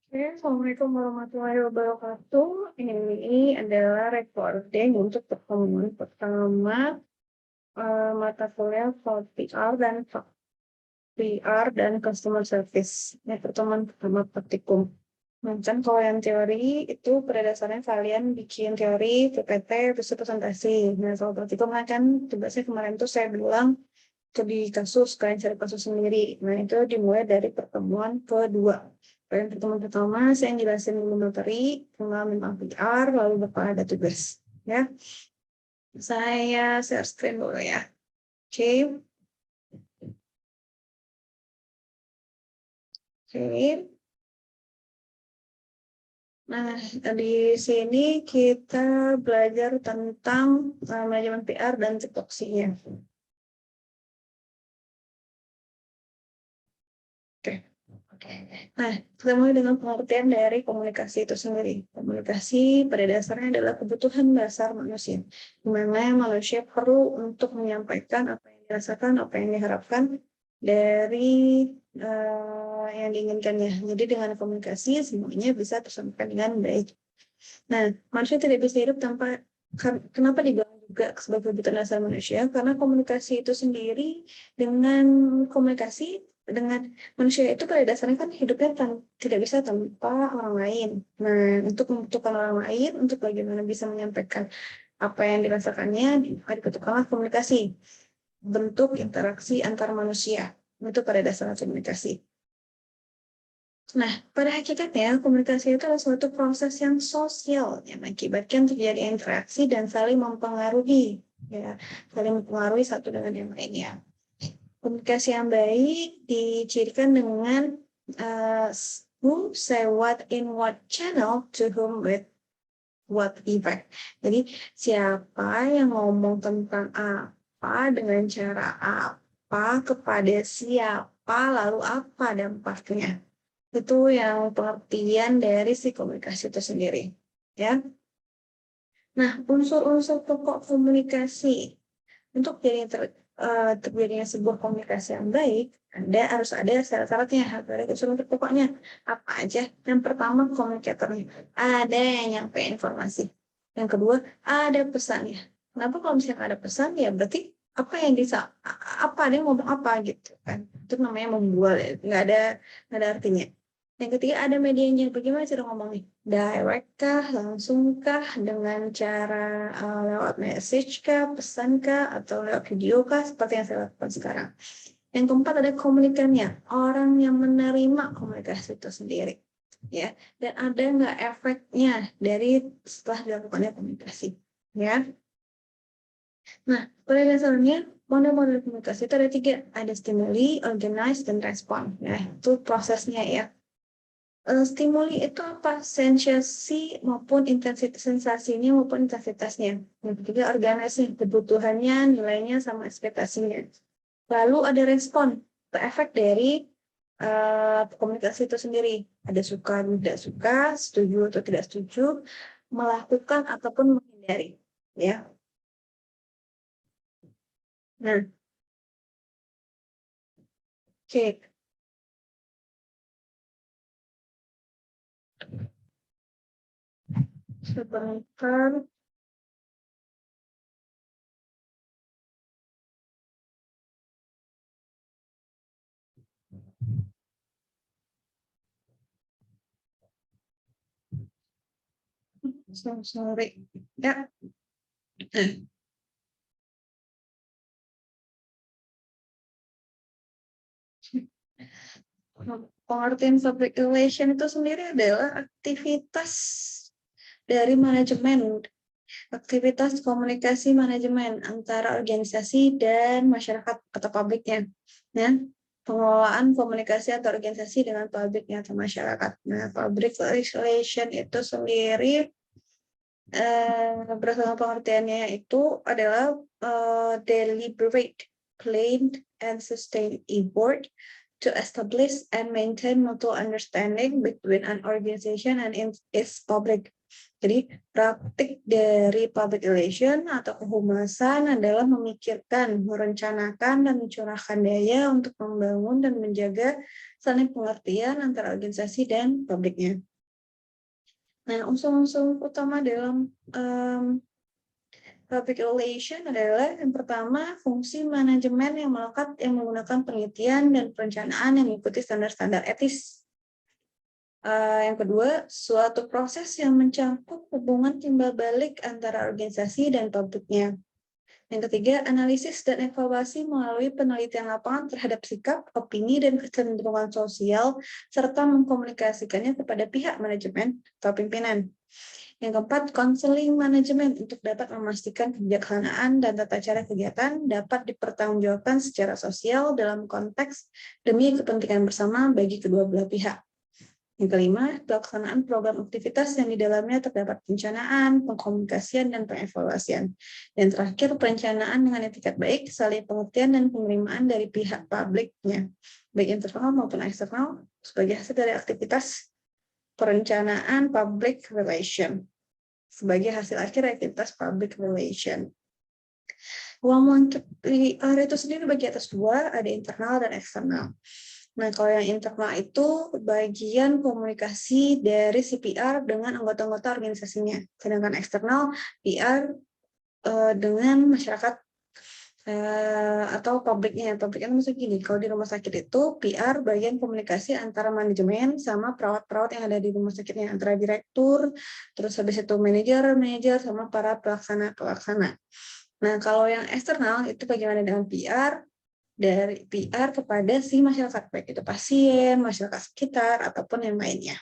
Oke, Assalamualaikum warahmatullahi wabarakatuh. Ini adalah recording untuk pertemuan pertama mata kuliah PR dan Customer Service. Ini pertemuan pertama praktikum. Nah, kan kalau yang teori itu pada dasarnya kalian bikin teori, PPT, terus presentasi. Nah, kalau praktikum kan tugasnya kemarin tuh saya bilang di kasus, kalian cari kasus sendiri. Nah, itu dimulai dari pertemuan kedua. Pada pertemuan pertama, saya jelasin dulu materi, pengalaman tentang PR, lalu Bapak ada tugas. Ya, saya share screen dulu ya. Oke. Oke. Nah, di sini kita belajar tentang manajemen PR dan tupoksinya. Oke. Nah, kita mulai dengan pengertian dari komunikasi itu sendiri. Komunikasi pada dasarnya adalah kebutuhan dasar manusia, di mana manusia perlu untuk menyampaikan apa yang dirasakan, apa yang diharapkan dari yang diinginkannya. Jadi dengan komunikasi semuanya bisa tersampaikan dengan baik. Nah, manusia tidak bisa hidup tanpa kenapa dibilang juga sebagai kebutuhan dasar manusia? Karena komunikasi itu sendiri dengan komunikasi dengan manusia itu pada dasarnya kan hidupnya tidak bisa tanpa orang lain. Nah, untuk membutuhkan orang lain, untuk bagaimana bisa menyampaikan apa yang dirasakannya, dibutuhkanlah komunikasi, bentuk interaksi antar manusia. Itu pada dasarnya komunikasi. Nah, pada hakikatnya komunikasi itu adalah suatu proses yang sosial yang mengakibatkan terjadi interaksi dan saling mempengaruhi, ya, saling mempengaruhi satu dengan yang lainnya. Komunikasi yang baik dicirikan dengan who say what in what channel to whom with what effect. Jadi siapa yang ngomong tentang apa dengan cara apa kepada siapa lalu apa dampaknya. Itu yang pengertian dari si komunikasi itu sendiri. Ya. Nah, unsur-unsur pokok komunikasi untuk terjadinya sebuah komunikasi yang baik, harus ada syarat-syaratnya, ada unsur-unsur pokoknya. Apa aja? Yang pertama, komunikatornya. Ada yang nyampe informasi. Yang kedua, ada pesannya. Kenapa kalau misalnya ada pesan, ya berarti apa yang apa dia ngomong apa gitu kan. Itu namanya membual, ya. Nggak ada artinya. Yang ketiga ada medianya. Bagaimana cara ngomongnya? Direct kah, langsung kah, dengan cara lewat message kah, pesan kah, atau lewat video kah, seperti yang saya lakukan sekarang. Yang keempat ada komunikannya, orang yang menerima komunikasi itu sendiri. Ya, dan ada nggak efeknya dari setelah dilakukannya komunikasi. Ya, nah pada dasarnya model-model komunikasi itu ada tiga, ada stimuli, organize, dan respon. Nah, itu prosesnya ya. Stimuli itu apa? Sensasi maupun intensitas sensasinya maupun intensitasnya. Yang ketiga organisasi, kebutuhannya, nilainya, sama ekspektasinya. Lalu ada respon, efek dari komunikasi itu sendiri. Ada suka, tidak suka, setuju atau tidak setuju, melakukan ataupun menghindari. Ya. Nah, oke. Sebentar. Sorry. Ya. Pengertian public relation itu sendiri adalah aktivitas dari manajemen, aktivitas komunikasi manajemen antara organisasi dan masyarakat atau publiknya. Ya, pengelolaan komunikasi antar organisasi dengan publiknya atau masyarakat. Nah, public relation itu sendiri berdasarkan pengertiannya itu adalah deliberate, planned, and sustained effort to establish and maintain mutual understanding between an organization and its public. Jadi praktik dari public relation atau kehumasan adalah memikirkan, merencanakan, dan mencurahkan daya untuk membangun dan menjaga saling pengertian antara organisasi dan publiknya. Nah, unsur-unsur utama dalam public relation adalah yang pertama, fungsi manajemen yang melekat yang menggunakan penelitian dan perencanaan yang mengikuti standar-standar etis. Yang kedua, suatu proses yang mencakup hubungan timbal balik antara organisasi dan publiknya. Yang ketiga, analisis dan evaluasi melalui penelitian lapangan terhadap sikap, opini, dan kecenderungan sosial, serta mengkomunikasikannya kepada pihak manajemen atau pimpinan. Yang keempat, konseling manajemen untuk dapat memastikan kebijaksanaan dan tata cara kegiatan dapat dipertanggungjawabkan secara sosial dalam konteks demi kepentingan bersama bagi kedua belah pihak. Yang kelima, pelaksanaan program aktivitas yang di dalamnya terdapat perencanaan, pengkomunikasian, dan pengevaluasian. Dan terakhir, perencanaan dengan etikat baik, saling pengertian, dan penerimaan dari pihak publiknya, baik internal maupun eksternal, sebagai hasil dari aktivitas perencanaan public relation. Sebagai hasil akhir aktivitas public relation. Ruang lingkup PR itu sendiri bagi atas dua, ada internal dan eksternal. Nah, kalau yang internal itu bagian komunikasi dari si PR dengan anggota-anggota organisasinya. Sedangkan eksternal, PR dengan masyarakat atau publiknya. Publiknya maksudnya gini, kalau di rumah sakit itu PR bagian komunikasi antara manajemen sama perawat-perawat yang ada di rumah sakitnya, antara direktur, terus habis itu manajer sama para pelaksana. Nah, kalau yang eksternal itu bagaimana dengan PR? Dari PR kepada si masyarakat, baik itu pasien, masyarakat sekitar, ataupun yang lainnya.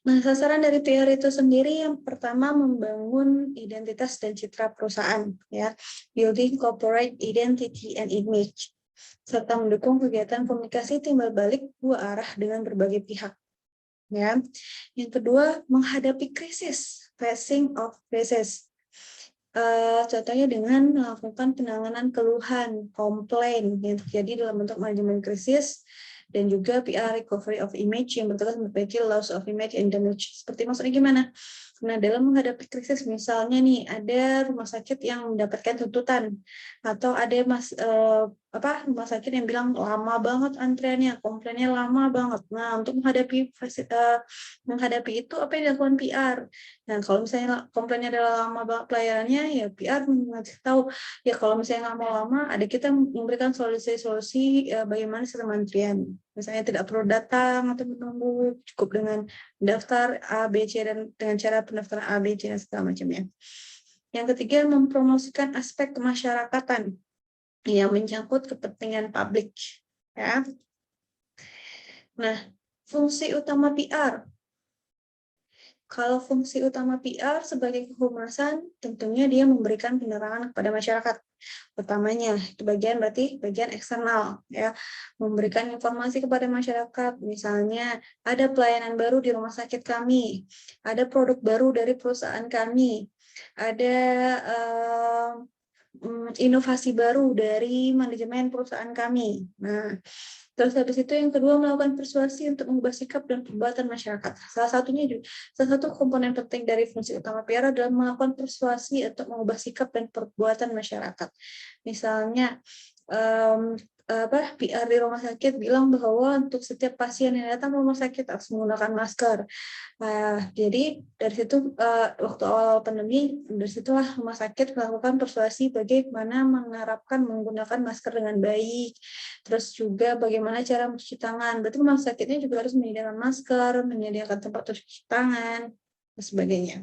Nah, sasaran dari PR itu sendiri yang pertama membangun identitas dan citra perusahaan, ya, building corporate identity and image, serta mendukung kegiatan komunikasi timbal balik dua arah dengan berbagai pihak. Ya. Yang kedua, menghadapi krisis, facing of crisis. Contohnya dengan melakukan penanganan keluhan, komplain yang terjadi dalam bentuk manajemen krisis, dan juga PR recovery of image yang bertugas memperbaiki loss of image and damage. Seperti maksudnya gimana? Nah, dalam menghadapi krisis, misalnya nih ada rumah sakit yang mendapatkan tuntutan, atau ada rumah sakit yang bilang lama banget antriannya, komplainnya lama banget. Nah, untuk menghadapi itu apa yang dilakukan PR? Nah, kalau misalnya komplainnya adalah lama banget pelayanannya, ya PR ngasih tahu, ya kalau misalnya nggak mau lama, ada kita memberikan solusi-solusi bagaimana sistem antrian. Misalnya tidak perlu datang atau menunggu, cukup dengan daftar A, B, C, dan dengan cara pendaftaran A, B, C, dan segala macamnya. Yang ketiga, mempromosikan aspek kemasyarakatan yang menyangkut kepentingan publik. Ya. Nah, fungsi utama PR. Kalau fungsi utama PR sebagai kehumasan, tentunya dia memberikan penerangan kepada masyarakat. Pertamanya, itu berarti bagian eksternal, ya, memberikan informasi kepada masyarakat. Misalnya, ada pelayanan baru di rumah sakit kami, ada produk baru dari perusahaan kami, ada inovasi baru dari manajemen perusahaan kami. Nah, terus habis itu yang kedua, melakukan persuasi untuk mengubah sikap dan perbuatan masyarakat. Salah satu komponen penting dari fungsi utama PR adalah melakukan persuasi untuk mengubah sikap dan perbuatan masyarakat. Misalnya PR di rumah sakit bilang bahwa untuk setiap pasien yang datang ke rumah sakit harus menggunakan masker. Jadi dari situ waktu awal pandemi, dari situlah rumah sakit melakukan persuasi bagaimana menerapkan menggunakan masker dengan baik. Terus juga bagaimana cara mencuci tangan. Berarti rumah sakitnya juga harus menyediakan masker, menyediakan tempat cuci tangan, dan sebagainya.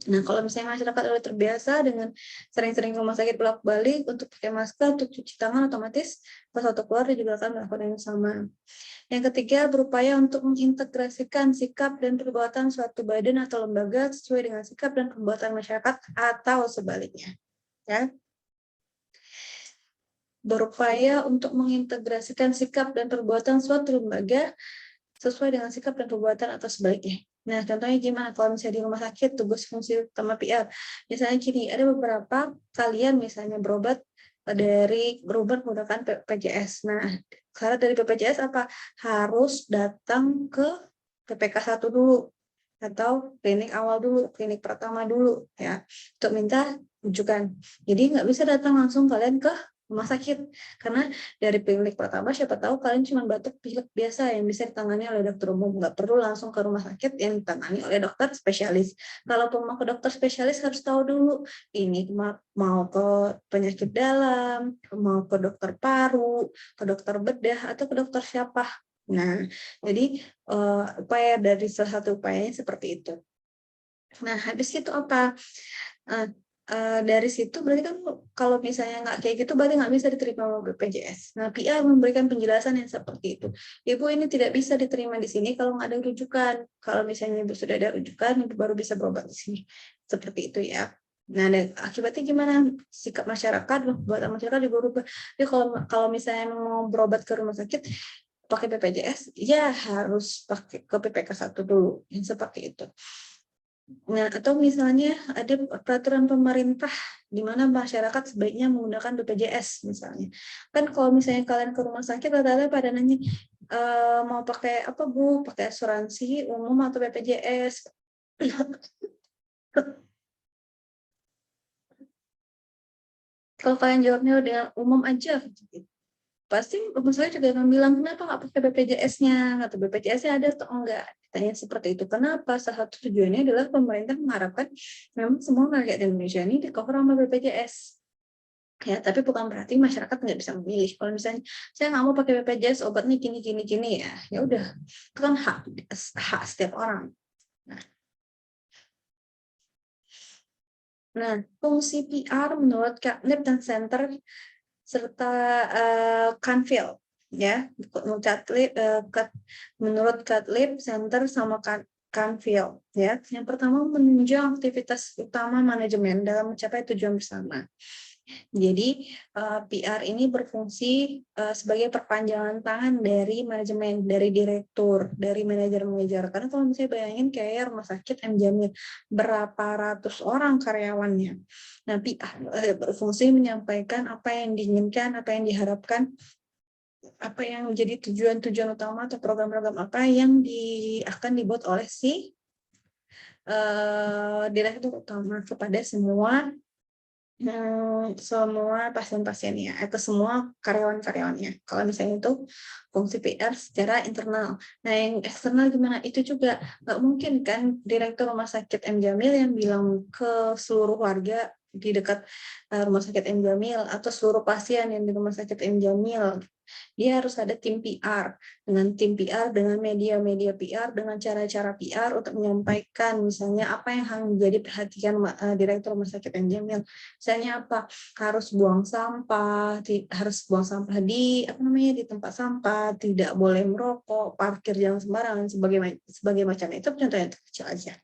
Nah, kalau misalnya masyarakat sudah terbiasa dengan sering-sering rumah sakit bolak-balik untuk pakai masker, untuk cuci tangan, otomatis pas waktu keluar dia juga akan melakukan yang sama. Yang ketiga, berupaya untuk mengintegrasikan sikap dan perbuatan suatu badan atau lembaga sesuai dengan sikap dan perbuatan masyarakat atau sebaliknya. Ya. Berupaya untuk mengintegrasikan sikap dan perbuatan suatu lembaga sesuai dengan sikap dan perbuatan atau sebaliknya. Nah, contohnya gimana kalau misalnya di rumah sakit tugas fungsi utama PR. Misalnya gini, ada beberapa kalian misalnya berobat menggunakan BPJS. Nah, syarat dari BPJS apa? Harus datang ke PPK 1 dulu atau klinik awal dulu, klinik pertama dulu ya, untuk minta rujukan. Jadi nggak bisa datang langsung kalian ke rumah sakit, karena dari klinik pertama siapa tahu kalian cuma batuk pilek biasa yang bisa ditangani oleh dokter umum, nggak perlu langsung ke rumah sakit yang ditangani oleh dokter spesialis. Kalaupun mau ke dokter spesialis harus tahu dulu ini mau ke penyakit dalam, mau ke dokter paru, ke dokter bedah, atau ke dokter siapa. Nah, jadi upaya dari salah satu upayanya seperti itu. Nah, habis itu apa? Dari situ berarti kan kalau misalnya nggak kayak gitu berarti nggak bisa diterima oleh BPJS. Nah, PR memberikan penjelasan yang seperti itu. Ibu ini tidak bisa diterima di sini kalau nggak ada rujukan. Kalau misalnya ibu sudah ada rujukan, ibu baru bisa berobat di sini. Seperti itu ya. Nah, dan akibatnya gimana? Sikap masyarakat, buat masyarakat juga berubah. Jadi kalau misalnya mau berobat ke rumah sakit pakai BPJS, ya harus pakai ke PPK 1 dulu, yang seperti itu. Nah, atau misalnya ada peraturan pemerintah di mana masyarakat sebaiknya menggunakan BPJS misalnya. Kan kalau misalnya kalian ke rumah sakit rata-rata pada nanya mau pakai apa Bu? Pakai asuransi umum atau BPJS? Kalau kalian jawabnya dengan umum aja, pasti rumah saya juga akan bilang kenapa nggak pakai BPJS-nya atau BPJS-nya ada atau enggak. Ditanya seperti itu. Kenapa? Salah satu tujuannya adalah pemerintah mengharapkan memang semua rakyat Indonesia ini di-cover sama BPJS. Ya, tapi bukan berarti masyarakat nggak bisa memilih. Kalau misalnya saya nggak mau pakai BPJS, obatnya gini ya, ya udah, itu kan hak setiap orang. Nah, fungsi PR menurut Katnip dan Center serta Canfield ya, menurut Catlip, Center sama Canfield ya. Yang pertama menunjang aktivitas utama manajemen dalam mencapai tujuan bersama. Jadi PR ini berfungsi sebagai perpanjangan tangan dari manajemen, dari direktur, dari manajer-manajer. Karena kalau misalnya bayangin kayak rumah sakit M Jamil, berapa ratus orang karyawannya. Nah, PR berfungsi menyampaikan apa yang diinginkan, apa yang diharapkan, apa yang menjadi tujuan-tujuan utama atau program-program apa yang akan dibuat oleh si direktur utama kepada semua pasien-pasiennya atau semua karyawan-karyawannya. Kalau misalnya itu fungsi PR secara internal. Nah, yang eksternal gimana? Itu juga nggak mungkin kan direktur rumah sakit M Jamil yang bilang ke seluruh warga di dekat rumah sakit M Jamil atau seluruh pasien yang di rumah sakit M Jamil. Dia harus ada tim PR, dengan media-media PR, dengan cara-cara PR untuk menyampaikan misalnya apa yang harus menjadi perhatian direktur rumah sakit M Jamil. Misalnya apa? Harus buang sampah, di di tempat sampah, tidak boleh merokok, parkir jangan sembarangan, sebagai macam itu contoh yang kecil aja.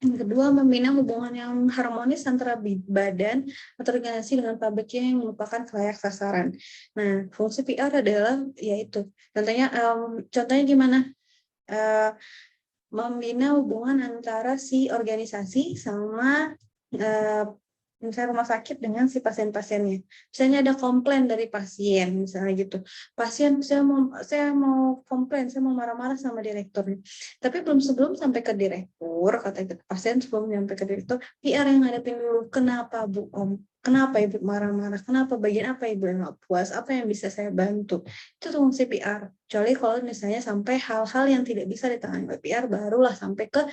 Yang kedua, membina hubungan yang harmonis antara badan atau organisasi dengan publiknya yang merupakan kelayak sasaran. Nah, fungsi PR adalah yaitu contohnya gimana? Membina hubungan antara si organisasi sama misalnya rumah sakit dengan si pasien-pasiennya. Misalnya ada komplain dari pasien, misalnya gitu. Pasien, saya mau komplain, saya mau marah-marah sama direkturnya. Tapi sebelum sampai ke direktur, kata pasien sebelum sampai ke direktur, PR yang ngadepin dulu, kenapa Bu Om? Kenapa Ibu marah-marah? Kenapa bagian apa Ibu yang nggak puas? Apa yang bisa saya bantu? Itu fungsi PR. Kecuali kalau misalnya sampai hal-hal yang tidak bisa ditangani oleh PR, barulah sampai ke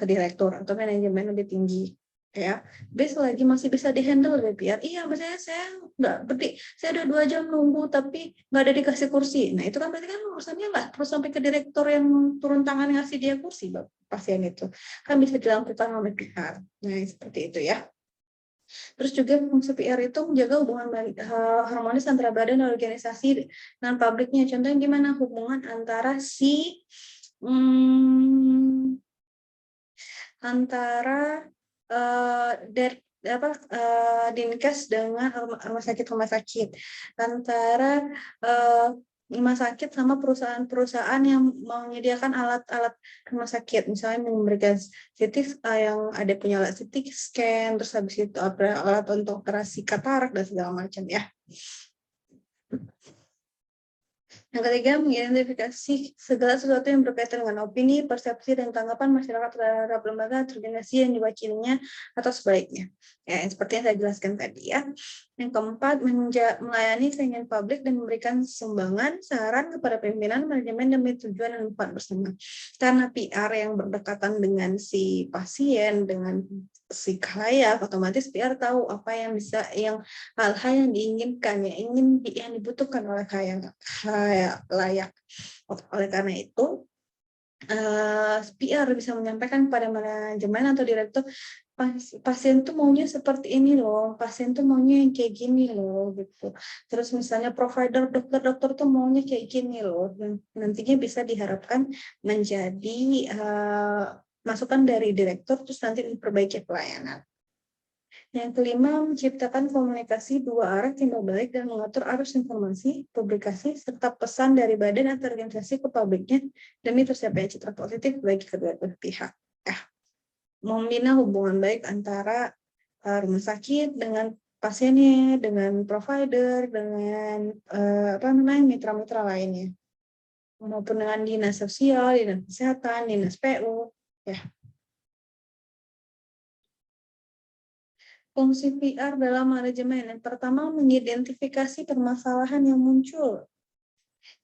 direktur atau manajemen lebih tinggi. Ya, lagi masih bisa dihandle oleh PR. Iya, misalnya saya nggak berarti saya udah 2 jam nunggu tapi nggak ada dikasih kursi. Nah, itu kan berarti kan urusannya nggak terus sampai ke direktur yang turun tangan ngasih dia kursi pasien itu. Kan bisa dilakukan oleh PR. Nah, seperti itu ya. Terus juga fungsi PR itu menjaga hubungan harmonis antara badan dan organisasi dan publiknya. Contohnya gimana hubungan antara antara Dinkes dengan rumah sakit antara rumah sakit sama perusahaan-perusahaan yang menyediakan alat-alat rumah sakit, misalnya memberikan yang ada punya alat CT scan, terus habis itu alat untuk operasi katarak dan segala macam ya. Yang ketiga, mengidentifikasi segala sesuatu yang berkaitan dengan opini, persepsi, dan tanggapan masyarakat terhadap lembaga atau organisasi yang diwakilinya atau sebaliknya. Ya, seperti yang saya jelaskan tadi ya. Yang keempat, melayani keinginan publik dan memberikan sumbangan, saran kepada pimpinan, manajemen, demi tujuan dan manfaat bersama. Karena PR yang berdekatan dengan si pasien, dengan si khalayak, otomatis PR tahu apa yang bisa, hal-hal yang diinginkan, yang dibutuhkan oleh layak. Oleh karena itu, PR bisa menyampaikan kepada manajemen atau direktur, pasien tuh maunya seperti ini loh, pasien tuh maunya yang kayak gini loh, gitu. Terus misalnya provider, dokter tuh maunya kayak gini loh. Dan nantinya bisa diharapkan menjadi masukan dari direktur, terus nanti diperbaiki pelayanan. Yang kelima, menciptakan komunikasi dua arah timbal balik dan mengatur arus informasi, publikasi, serta pesan dari badan atau organisasi ke publiknya demi tercapainya citra positif bagi kedua belah pihak. Membina hubungan baik antara rumah sakit dengan pasiennya, dengan provider, dengan mitra-mitra lainnya, maupun dengan dinas sosial, dinas kesehatan, dinas PU, ya. Fungsi PR dalam manajemen. Yang pertama, mengidentifikasi permasalahan yang muncul.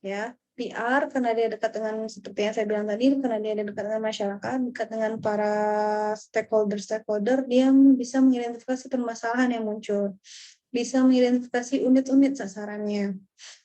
Ya, PR karena dia dekat dengan, seperti yang saya bilang tadi, karena dia dekat dengan masyarakat, dekat dengan para stakeholder, dia bisa mengidentifikasi permasalahan yang muncul. Bisa mengidentifikasi unit-unit sasarannya.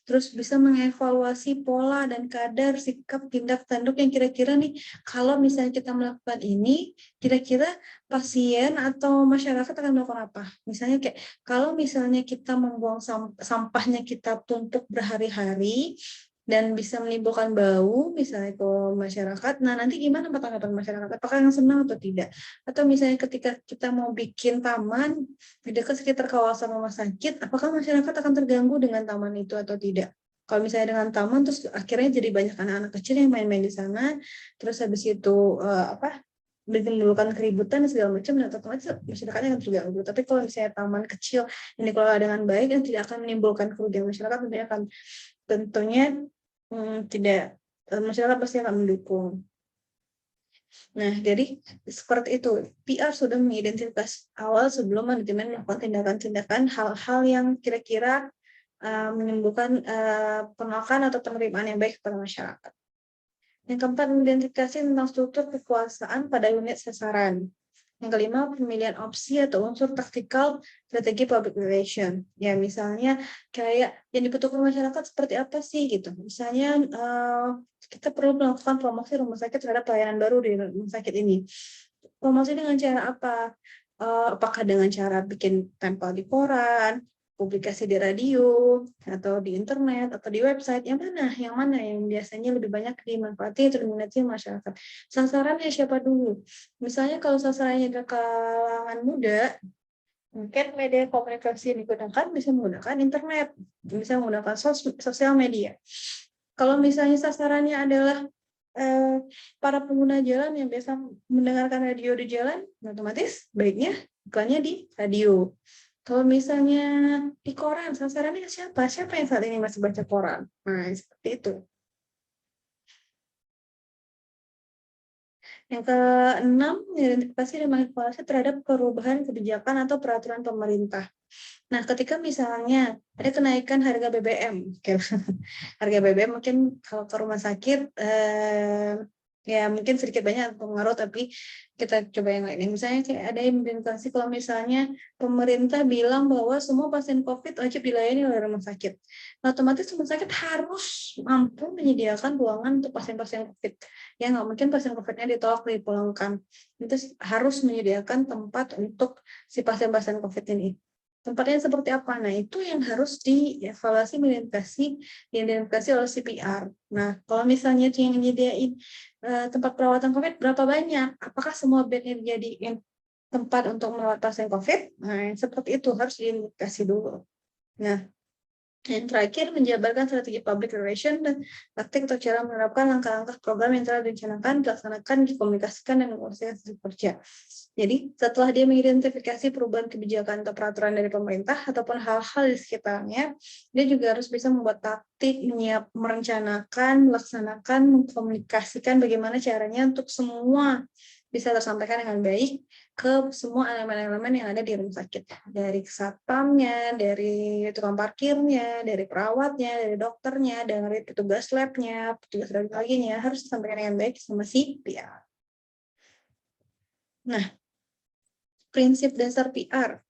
Terus bisa mengevaluasi pola dan kadar sikap tindak tanduk yang kira-kira nih, kalau misalnya kita melakukan ini, kira-kira pasien atau masyarakat akan melakukan apa? Misalnya kayak kalau misalnya kita membuang sampahnya, kita tumpuk berhari-hari dan bisa menimbulkan bau misalnya ke masyarakat, nah nanti gimana tanggapan masyarakat? Apakah yang senang atau tidak? Atau misalnya ketika kita mau bikin taman di dekat sekitar kawasan rumah sakit, apakah masyarakat akan terganggu dengan taman itu atau tidak? Kalau misalnya dengan taman, terus akhirnya jadi banyak anak-anak kecil yang main-main di sana, terus habis itu menimbulkan keributan dan segala macam, dan otomatis masyarakatnya akan terganggu. Tapi kalau misalnya taman kecil ini dikelola dengan baik dan tidak akan menimbulkan kerugian masyarakat, tentunya tidak, masyarakat pasti akan mendukung. Nah, jadi seperti itu. PR sudah mengidentifikasi awal sebelum manajemen melakukan tindakan-tindakan hal-hal yang kira-kira menimbulkan penolakan atau penerimaan yang baik kepada masyarakat. Yang keempat, mengidentifikasi tentang struktur kekuasaan pada unit sasaran. Yang kelima, pemilihan opsi atau unsur taktikal strategi public relation. Ya, misalnya kayak yang dibutuhkan masyarakat seperti apa sih gitu. Misalnya kita perlu melakukan promosi rumah sakit terhadap pelayanan baru di rumah sakit ini. Promosi dengan cara apa? Apakah dengan cara bikin tempel di koran, publikasi di radio, atau di internet, atau di website, yang mana yang biasanya lebih banyak dimanfaati atau diminati masyarakat. Sasarannya siapa dulu? Misalnya kalau sasarannya adalah kalangan muda, mungkin media komunikasi yang digunakan bisa menggunakan internet, bisa menggunakan sosial media. Kalau misalnya sasarannya adalah para pengguna jalan yang biasa mendengarkan radio di jalan, otomatis baiknya iklannya di radio. Kalau misalnya di koran, sasarannya siapa? Siapa yang saat ini masih baca koran? Nah, seperti itu. Yang keenam, identifikasi dan manipulasi terhadap perubahan kebijakan atau peraturan pemerintah. Nah, ketika misalnya ada kenaikan harga BBM, harga BBM mungkin kalau ke rumah sakit, ya mungkin sedikit banyak pengaruh, tapi kita coba yang lain. Misalnya kayak ada implementasi kalau misalnya pemerintah bilang bahwa semua pasien COVID wajib dilayani oleh rumah sakit. Nah, otomatis rumah sakit harus mampu menyediakan ruangan untuk pasien-pasien COVID. Ya nggak mungkin pasien COVID-nya ditolak dipulangkan. Itu harus menyediakan tempat untuk si pasien-pasien COVID ini. Tempatnya seperti apa? Nah, itu yang harus dievaluasi, diidentifikasi oleh CPR. Nah, kalau misalnya yang nyediain tempat perawatan COVID, berapa banyak? Apakah semua bednya dijadiin tempat untuk merawat pasien COVID? Nah, seperti itu harus diidentifikasi dulu. Nah, Yang terakhir, menjabarkan strategi public relation dan taktik atau cara menerapkan langkah-langkah program yang telah direncanakan, dilaksanakan, dikomunikasikan, dan dikomunikasikan kerja. Jadi, setelah dia mengidentifikasi perubahan kebijakan atau peraturan dari pemerintah ataupun hal-hal di sekitarnya, dia juga harus bisa membuat taktik, merencanakan, melaksanakan, mengkomunikasikan bagaimana caranya untuk semua bisa tersampaikan dengan baik ke semua elemen-elemen yang ada di rumah sakit. Dari satpamnya, dari tukang parkirnya, dari perawatnya, dari dokternya, dari petugas labnya, petugas lainnya harus disampaikan dengan baik sama si PR. Nah, prinsip dasar PR.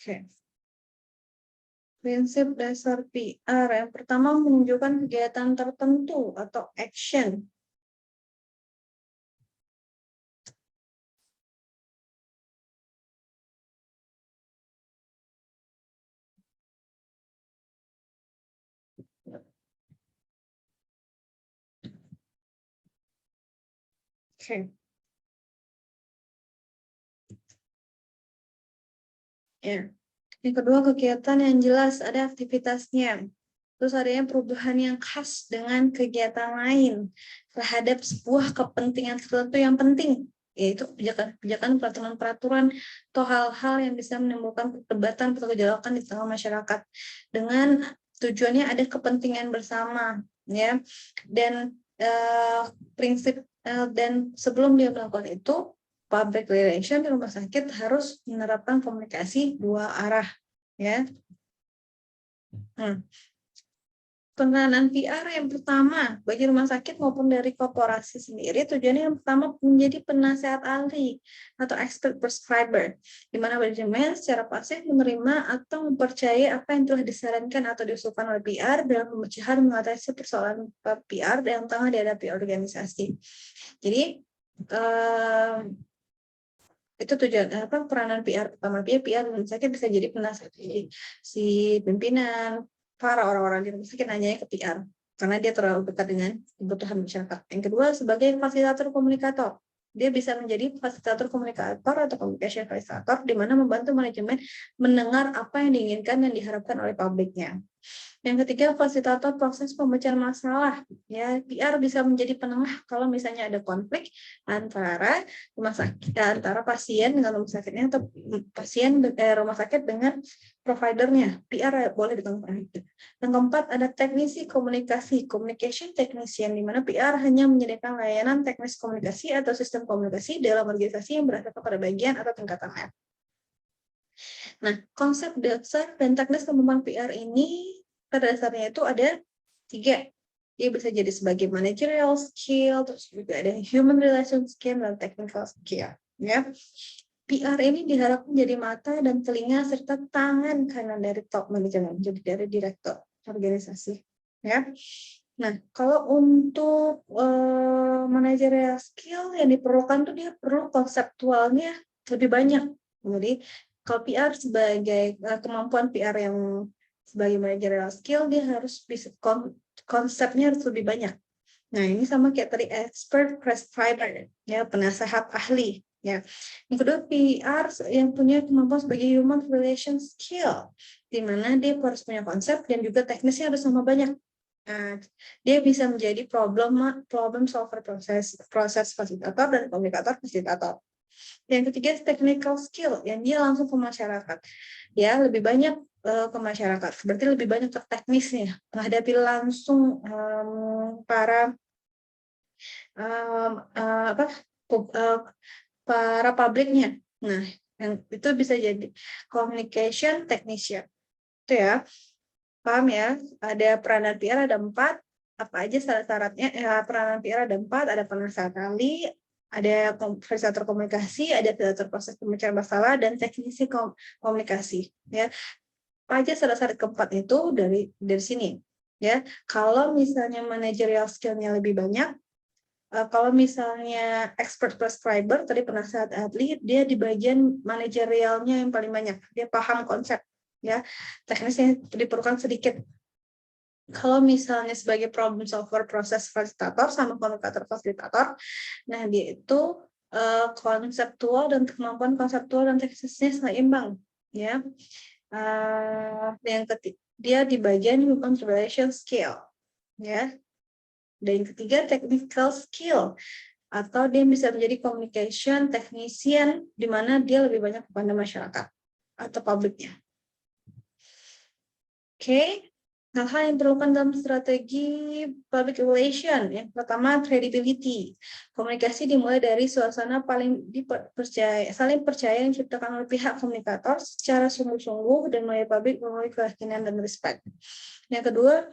Oke. Prinsip dasar PR yang pertama menunjukkan kegiatan tertentu atau action. Oke. Ya. Yang kedua, kegiatan yang jelas, ada aktivitasnya. Terus adanya perubahan yang khas dengan kegiatan lain terhadap sebuah kepentingan tertentu yang penting, yaitu kebijakan-kebijakan, peraturan-peraturan, atau hal-hal yang bisa menimbulkan perdebatan atau gejolakan di tengah masyarakat. Dengan tujuannya ada kepentingan bersama, ya. Dan prinsip dan sebelum dia melakukan itu, public relation di rumah sakit harus menerapkan komunikasi dua arah, ya. Penanganan PR yang pertama bagi rumah sakit maupun dari korporasi sendiri, tujuannya yang pertama menjadi penasehat ahli atau expert prescriber, di mana manajemen secara pasif menerima atau mempercayai apa yang telah disarankan atau diusulkan oleh PR dalam pemecahan mengatasi persoalan PR yang tengah dihadapi organisasi. Jadi itu tujuan peranan PR pertama. PR rumah sakit bisa jadi penasehat si pimpinan, para orang-orang di rumah sakit nanya ke PR karena dia terlalu dekat dengan kebutuhan masyarakat. Yang kedua, sebagai fasilitator komunikator, dia bisa menjadi fasilitator komunikator atau communication facilitator, di mana membantu manajemen mendengar apa yang diinginkan dan diharapkan oleh publiknya. Yang ketiga, fasilitator proses pemecahan masalah. Ya, PR bisa menjadi penengah kalau misalnya ada konflik antara rumah sakit, antara pasien dengan rumah sakitnya atau pasien rumah sakit dengan providernya. PR boleh di tengah itu. Yang keempat, ada teknisi komunikasi, communication technician, di mana PR hanya menyediakan layanan teknis komunikasi atau sistem komunikasi dalam organisasi yang berasal pada bagian atau tingkatan F. Nah, konsep dasar dan teknis kemampuan PR ini pada dasarnya itu ada 3. Dia bisa jadi sebagai managerial skill, terus juga ada human relation skill, dan technical skill. Ya. PR ini diharapkan menjadi mata dan telinga serta tangan kanan dari top manajemen, jadi dari direktur organisasi. Ya. Nah, kalau untuk managerial skill yang diperlukan tuh dia perlu konseptualnya lebih banyak. Jadi kalau PR sebagai kemampuan PR yang sebagai managerial skill, dia harus bisa konsepnya harus lebih banyak. Nah, ini sama kayak tadi expert prescriber, ya, penasehat ahli, ya. Yang kedua, PR yang punya kemampuan sebagai human relation skill, di mana dia harus punya konsep dan juga teknisnya harus sama banyak. Nah, dia bisa menjadi problem solver, proses fasilitator dan komunikator fasilitator. Yang ketiga, technical skill, yang dia langsung ke masyarakat. Ya, lebih banyak ke masyarakat. Berarti lebih banyak ke teknisnya, menghadapi langsung para para publiknya. Nah, yang itu bisa jadi communication technician. Itu ya. Paham ya? Ada peranan PR ada 4. Apa aja syarat-syaratnya? Peranan PR ada 4. Ada penasehat ahli, ada fasilitator komunikasi, ada fasilitator proses pemecahan masalah, dan teknisi komunikasi. Ya, apa aja syarat-syarat keempat itu dari sini. Ya, kalau misalnya managerial skill-nya lebih banyak, Kalau misalnya expert prescriber, tadi penasihat ahli, dia di bagian manajerialnya yang paling banyak. Dia paham konsep, ya. Teknisnya diperlukan sedikit. Kalau misalnya sebagai problem solver, proses fasilitator sama komunikator fasilitator, nah dia itu konseptual dan kemampuan konseptual dan teknisnya seimbang, ya. Yang ketiga, dia di bagian human relation skill, ya. Dan yang ketiga, technical skill, atau dia bisa menjadi communication technician, di mana dia lebih banyak kepada masyarakat atau publiknya. Oke, hal-hal yang diperlukan dalam strategi public relation. Yang pertama, credibility. Komunikasi dimulai dari suasana saling percaya yang diciptakan oleh pihak komunikator secara sungguh-sungguh dan melalui publik melalui keyakinan dan respect. Yang kedua,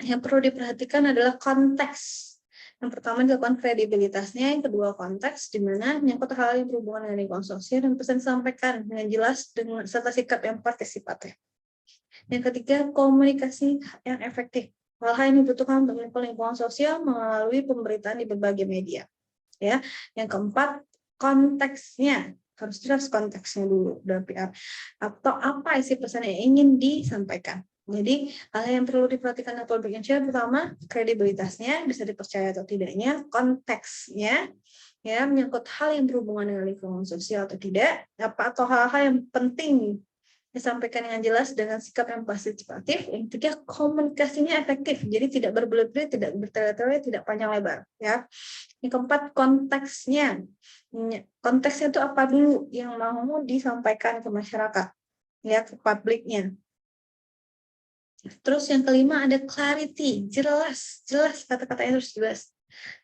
yang perlu diperhatikan adalah konteks. Yang pertama dilakukan kredibilitasnya, yang kedua konteks, di mana menyangkut hal yang berhubungan dengan lingkungan sosial dan pesan disampaikan dengan jelas dengan serta sikap yang partisipatif. Yang ketiga, komunikasi yang efektif. Hal-hal yang dibutuhkan untuk lingkungan sosial melalui pemberitaan di berbagai media. Ya, yang keempat, konteksnya. Harus jelas konteksnya dulu dalam PR. Atau apa isi pesan yang ingin disampaikan. Jadi, hal yang perlu diperhatikan dalam public relation pertama, kredibilitasnya, bisa dipercaya atau tidaknya, konteksnya, ya, menyangkut hal yang berhubungan dengan lingkungan sosial atau tidak, atau hal-hal yang penting disampaikan dengan jelas dengan sikap yang partisipatif. Yang ketiga, komunikasinya efektif, jadi tidak berbelit-belit, tidak bertele-tele, tidak panjang lebar, ya. Yang keempat, konteksnya. Konteksnya itu apa dulu yang mau disampaikan ke masyarakat, ya, ke publiknya. Terus yang kelima ada clarity, jelas kata-katanya harus jelas,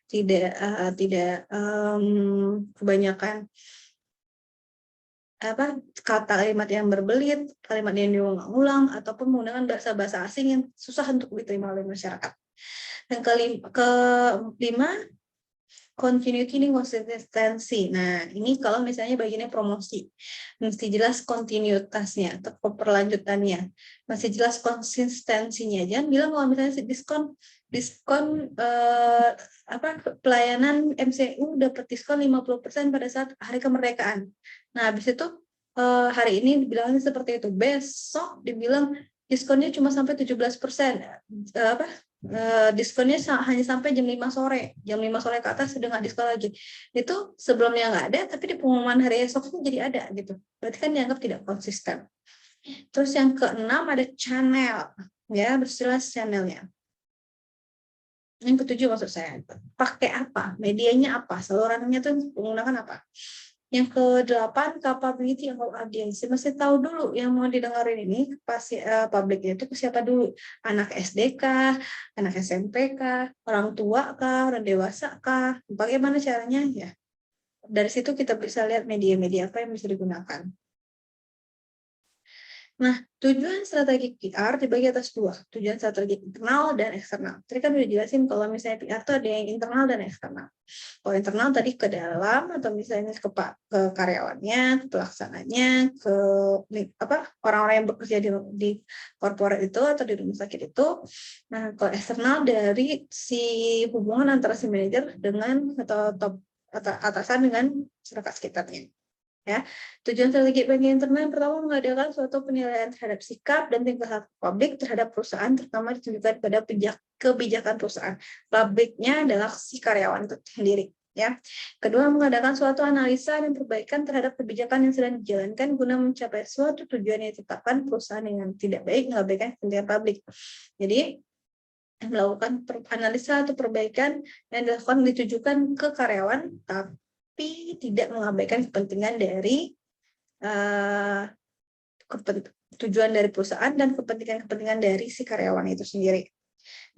tidak kebanyakan kalimat yang berbelit, kalimat yang diulang-ulang, ataupun menggunakan bahasa-bahasa asing yang susah untuk diterima oleh masyarakat. Dan kelima, continuity dan konsistensi. Nah, ini kalau misalnya bagiannya promosi, mesti jelas kontinuitasnya atau keberlanjutannya, masih jelas konsistensinya. Jangan bilang kalau misalnya diskon pelayanan MCU dapat diskon 50% pada saat hari kemerdekaan. Nah, habis itu hari ini dibilangnya seperti itu. Besok dibilang diskonnya cuma sampai 17%. Diskonnya hanya sampai jam 5 sore. Jam 5 sore ke atas sudah nggak diskon lagi. Itu sebelumnya nggak ada, tapi di pengumuman hari esok jadi ada gitu. Berarti kan dianggap tidak konsisten. Terus yang keenam ada channel, ya, berjelas channelnya. Yang ketujuh maksud saya, pakai apa, medianya apa, salurannya tuh menggunakan apa. Yang kedelapan, capability of audience. Mesti tahu dulu yang mau didengarin ini pasti publiknya itu siapa dulu, anak SD kah, anak SMP kah, orang tua kah, orang dewasa kah, bagaimana caranya ya. Dari situ kita bisa lihat media-media apa yang bisa digunakan. Nah, tujuan strategi PR dibagi atas dua, tujuan strategi internal dan eksternal. Tadi kan udah jelasin kalau misalnya PR itu ada yang internal dan eksternal. Kalau internal tadi ke dalam atau misalnya ke karyawannya, ke pelaksananya, ke orang-orang yang bekerja di korporat itu atau di rumah sakit itu. Nah, kalau eksternal dari si hubungan antara si manajer dengan atau atasan dengan masyarakat sekitarnya. Ya, tujuan strategi bagian internal yang pertama mengadakan suatu penilaian terhadap sikap dan tingkah laku publik terhadap perusahaan, terutama ditujukan pada kebijakan perusahaan. Publiknya adalah si karyawan itu sendiri. Ya. Kedua, mengadakan suatu analisa dan perbaikan terhadap kebijakan yang sedang dijalankan guna mencapai suatu tujuan yang ditetapkan perusahaan yang tidak baik mengabaikan kepentingan publik. Jadi, melakukan analisa atau perbaikan yang dilakukan ditujukan ke karyawan, tapi tidak mengabaikan kepentingan dari tujuan dari perusahaan dan kepentingan dari si karyawan itu sendiri.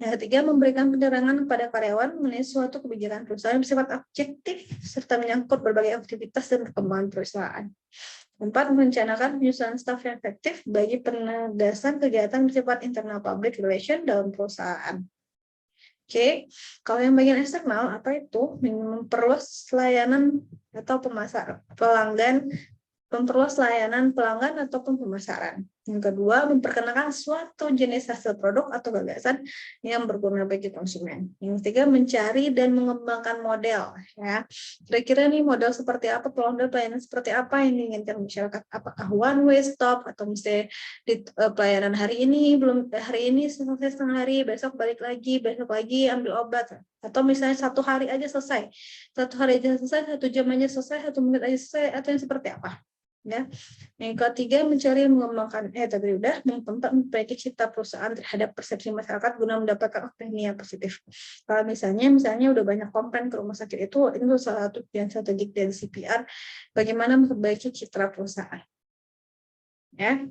Yang ketiga, memberikan penerangan kepada karyawan mengenai suatu kebijakan perusahaan yang bersifat objektif serta menyangkut berbagai aktivitas dan perkembangan perusahaan. 4, merencanakan penyusunan staf yang efektif bagi penegasan kegiatan bersifat internal public relation dalam perusahaan. Oke, kalau yang bagian eksternal apa itu? Memperluas layanan atau memperluas layanan pelanggan ataupun pemasaran. Yang kedua, memperkenalkan suatu jenis hasil produk atau gagasan yang berguna bagi konsumen. Yang ketiga, mencari dan mengembangkan model. Ya, kira-kira nih model seperti apa, pelayanan seperti apa yang diinginkan masyarakat? Apakah one way stop atau mesti di pelayanan hari ini selesai setengah hari, besok balik lagi, besok lagi ambil obat, atau misalnya 1 hari aja selesai, 1 hari aja selesai, 1 jam aja selesai, 1 menit aja selesai, atau yang seperti apa? Ya, yang ketiga mencari mengembangkan tadi udah memperbaiki citra perusahaan terhadap persepsi masyarakat guna mendapatkan opini yang positif. Kalau misalnya udah banyak komplain ke rumah sakit itu salah satu yang strategik dari CPR, bagaimana memperbaiki citra perusahaan. Ya,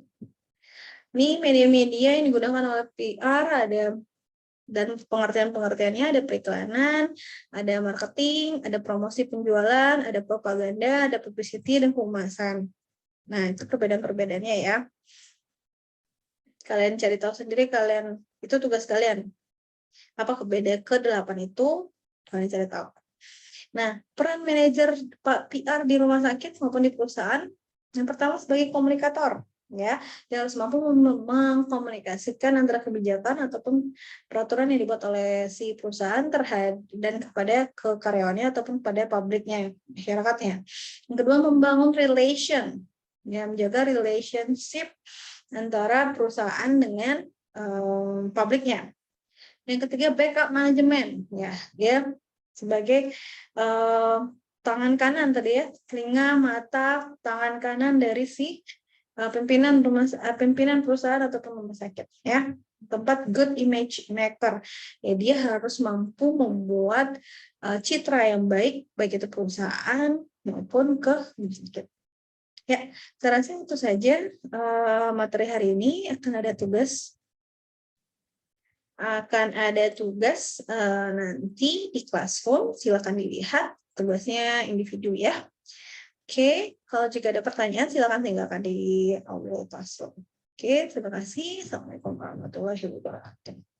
ini media-media yang digunakan oleh PR ada, dan pengertiannya ada periklanan, ada marketing, ada promosi penjualan, ada propaganda, ada publicity, dan pengemasan. Nah, itu perbedaan-perbedaannya ya. Kalian cari tahu sendiri, itu tugas kalian. Apa ke-8 itu, kalian cari tahu. Nah, peran manajer PR di rumah sakit maupun di perusahaan, yang pertama sebagai komunikator. Ya, dia harus mampu mengkomunikasikan antara kebijakan ataupun peraturan yang dibuat oleh si perusahaan dan kepada karyawannya ataupun pada publiknya, masyarakatnya. Yang kedua, membangun relation, ya, menjaga relationship antara perusahaan dengan publiknya. Yang ketiga, backup manajemen, ya, dia sebagai tangan kanan tadi ya, telinga, mata, tangan kanan dari si pimpinan perusahaan ataupun rumah sakit, ya, tempat good image maker. Ya, dia harus mampu membuat citra yang baik itu perusahaan maupun ke rumah sakit. Ya, saya rasa itu saja materi hari ini. Akan ada tugas nanti di classroom, silakan dilihat tugasnya individu ya. Oke, kalau jika ada pertanyaan silakan tinggalkan di Google Classroom. Oke, terima kasih. Assalamualaikum warahmatullahi wabarakatuh.